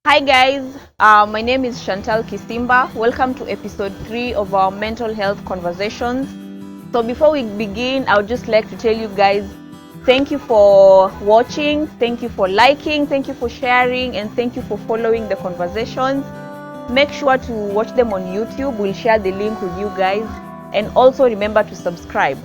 Hi guys, my name is Chantal Kisimba. Welcome to episode 3 of our mental health conversations. So before we begin, I would just like to tell you guys thank you for watching, thank you for liking, thank you for sharing, and thank you for following the conversations. Make sure to watch them on YouTube. We'll share the link with you guys. And also remember to subscribe.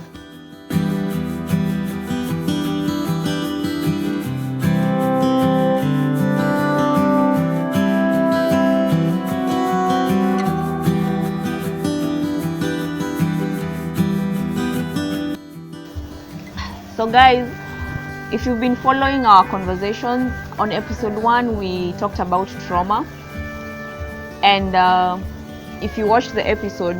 So guys, if you've been following our conversations, on episode 1 we talked about trauma, and if you watched the episode,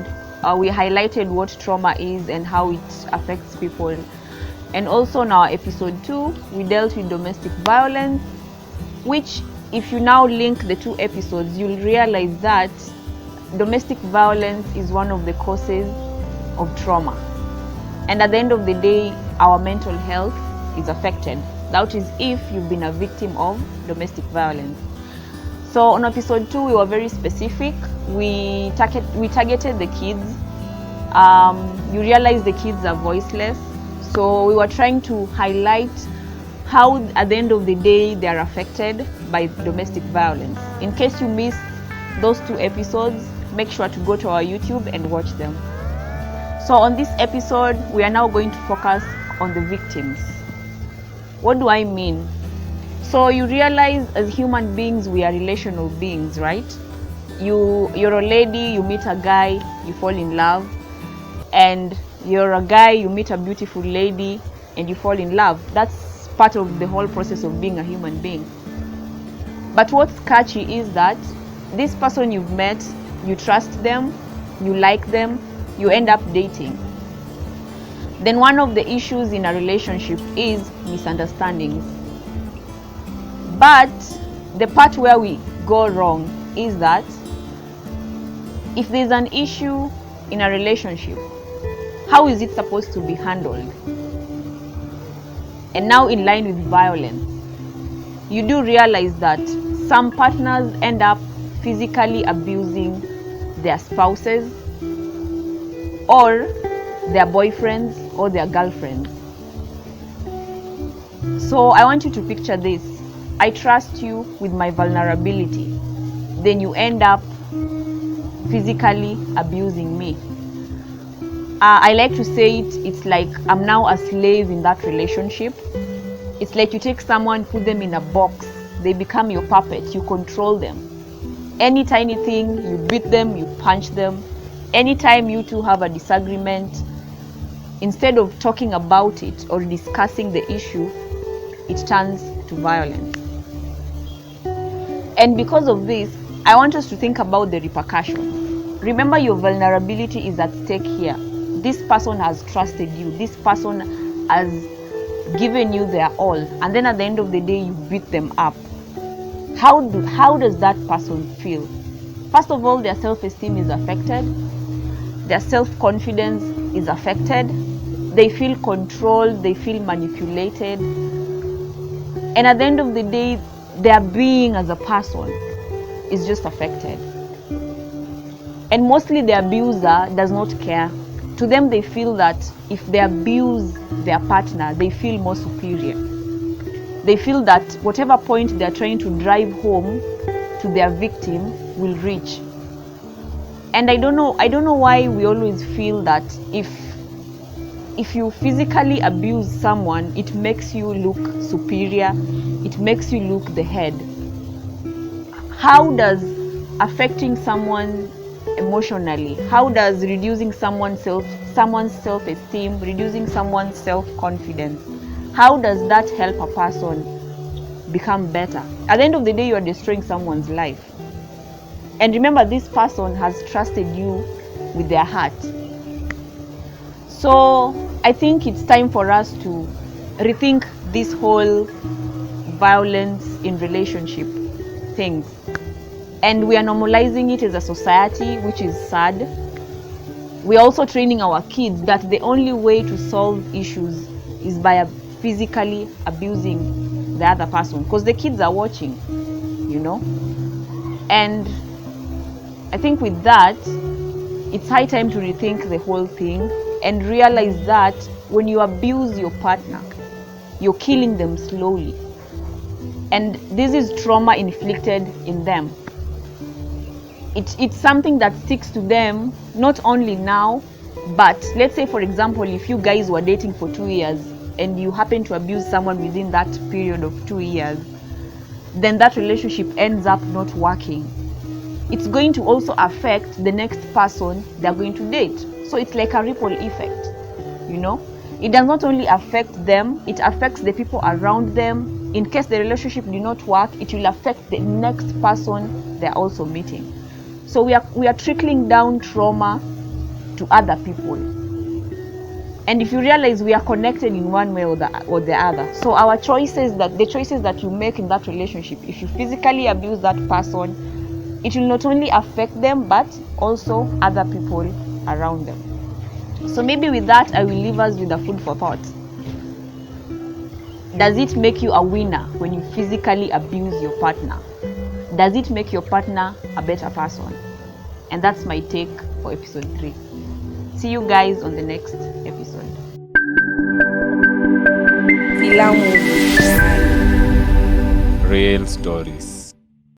we highlighted what trauma is and how it affects people. And also in our episode 2 we dealt with domestic violence, which if you now link the two episodes, you'll realize that domestic violence is one of the causes of trauma. And at the end of the day, our mental health is affected. That is if you've been a victim of domestic violence. So on episode 2, we were very specific. We targeted the kids. You realize the kids are voiceless. So we were trying to highlight how at the end of the day they are affected by domestic violence. In case you missed those 2 episodes, make sure to go to our YouTube and watch them. So on this episode, we are now going to focus on the victims. What do I mean? So you realize as human beings, we are relational beings, right? You're a lady, you meet a guy, you fall in love. And you're a guy, you meet a beautiful lady and you fall in love. That's part of the whole process of being a human being. But what's catchy is that this person you've met, you trust them, you like them, you end up dating. Then one of the issues in a relationship is misunderstandings. But the part where we go wrong is that if there's an issue in a relationship, how is it supposed to be handled? And now in line with violence, you do realize that some partners end up physically abusing their spouses or their boyfriends or their girlfriends. So I want you to picture this. I trust you with my vulnerability. Then you end up physically abusing me. I like to say it's like I'm now a slave in that relationship. It's like you take someone, put them in a box. They become your puppet. You control them. Any tiny thing, you beat them, you punch them. Anytime you two have a disagreement, instead of talking about it or discussing the issue, it turns to violence. And because of this, I want us to think about the repercussions. Remember, your vulnerability is at stake here. This person has trusted you. This person has given you their all. And then at the end of the day, you beat them up. How does that person feel? First of all, their self-esteem is affected. Their self-confidence is affected. They feel controlled. They feel manipulated. And at the end of the day, their being as a person is just affected. And mostly the abuser does not care. To them, they feel that if they abuse their partner, they feel more superior. They feel that whatever point they're trying to drive home to their victim will reach. And I don't know why we always feel that if you physically abuse someone, it makes you look superior, it makes you look the head. How does affecting someone emotionally, how does reducing someone's self-esteem, reducing someone's self-confidence, how does that help a person become better? At the end of the day, you are destroying someone's life. And remember, this person has trusted you with their heart. So I think it's time for us to rethink this whole violence in relationship things. And we are normalizing it as a society, which is sad. We are also training our kids that the only way to solve issues is by physically abusing the other person, because the kids are watching, you know. And I think with that, it's high time to rethink the whole thing and realize that when you abuse your partner, you're killing them slowly. And this is trauma inflicted in them. It's something that sticks to them, not only now, but let's say, for example, if you guys were dating for 2 years and you happen to abuse someone within that period of 2 years, then that relationship ends up not working. It's going to also affect the next person they're going to date. So it's like a ripple effect, you know. It does not only affect them, it affects the people around them. In case the relationship did not work, it will affect the next person they're also meeting. So we are trickling down trauma to other people. And if you realize, we are connected in one way or the other. So our choices, the choices that you make in that relationship, if you physically abuse that person, it will not only affect them but also other people around them. So maybe with that, I will leave us with a food for thought. Does it make you a winner when you physically abuse your partner? Does it make your partner a better person? And that's my take for episode 3. See you guys on the next episode. Real stories.